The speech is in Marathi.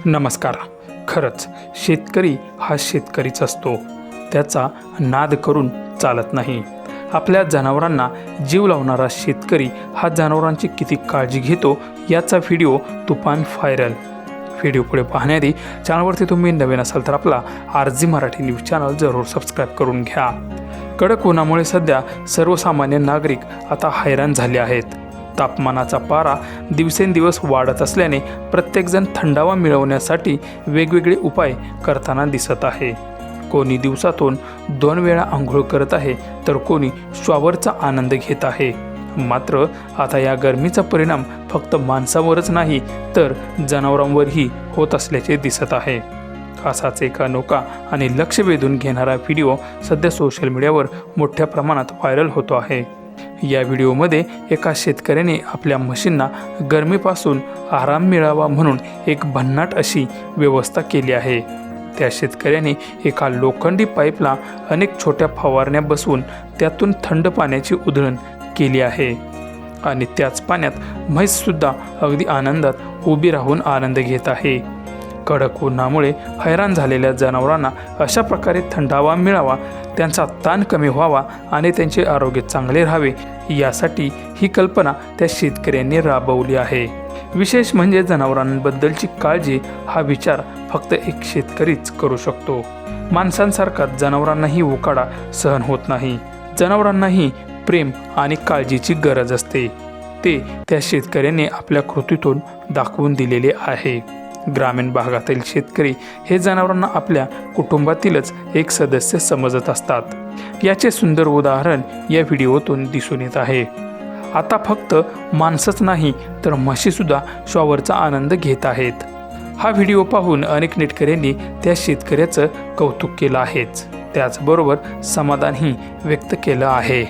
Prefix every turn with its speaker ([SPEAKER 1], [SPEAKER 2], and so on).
[SPEAKER 1] नमस्कार. खरंच शेतकरी हा शेतकरीच असतो. त्याचा नाद करून चालत नाही. आपल्या जनावरांना जीव लावणारा शेतकरी हा जनावरांची किती काळजी घेतो याचा व्हिडिओ तुफान व्हायरल. व्हिडिओ पुढे पाहण्याआधी चॅनलवरती तुम्ही नवीन असाल तर आपला RG मराठी न्यूज चॅनल जरूर सबस्क्राईब करून घ्या. कडक उन्हामुळे सध्या सर्वसामान्य नागरिक आता हैराण झाले आहेत. तापमानाचा पारा दिवसेंदिवस वाढत असल्याने प्रत्येकजण थंडावा मिळवण्यासाठी वेगवेगळे उपाय करताना दिसत आहे. कोणी दिवसातून 2 वेळा आंघोळ करत आहे तर कोणी शॉवरचा आनंद घेत आहे. मात्र आता या गरमीचा परिणाम फक्त माणसावरच नाही तर जनावरांवरही होत असल्याचे दिसत आहे. असाच एक अनोखा आणि लक्ष वेधून घेणारा व्हिडिओ सध्या सोशल मीडियावर मोठ्या प्रमाणात व्हायरल होतो आहे. या व्हिडिओमध्ये एका शेतकऱ्याने आपल्या म्हशींना गरमीपासून आराम मिळावा म्हणून एक भन्नाट अशी व्यवस्था केली आहे. त्या शेतकऱ्याने एका लोखंडी पाईपला अनेक छोट्या फवारण्या बसवून त्यातून थंड पाण्याची उधळण केली आहे आणि त्याच पाण्यात म्हैससुद्धा अगदी आनंदात उभी राहून आनंद घेत आहे. कडक उन्हामुळे हैराण झालेल्या जनावरांना अशा प्रकारे थंडावा मिळावा, त्यांचा ताण कमी व्हावा आणि त्यांचे आरोग्य चांगले राहावे यासाठी ही कल्पना त्या शेतकऱ्यांनी राबवली आहे. विशेष म्हणजे जनावरांबद्दलची काळजी हा विचार फक्त एक शेतकरीच करू शकतो. माणसांसारखा जनावरांनाही उकाडा सहन होत नाही. जनावरांनाही प्रेम आणि काळजीची गरज असते. ते त्या शेतकऱ्याने आपल्या कृतीतून दाखवून दिलेले आहे. ग्रामीण भागातील शेतकरी हे जनावरांना आपल्या कुटुंबातीलच एक सदस्य समजत असतात. याचे सुंदर उदाहरण या व्हिडिओतून दिसून येत आहे. आता फक्त माणसंच नाही तर म्हशीसुद्धा शॉवरचा आनंद घेत आहेत. हा व्हिडिओ पाहून अनेक नेटकऱ्यांनी त्या शेतकऱ्याचं कौतुक केलं आहेच, त्याचबरोबर समाधानही व्यक्त केलं आहे.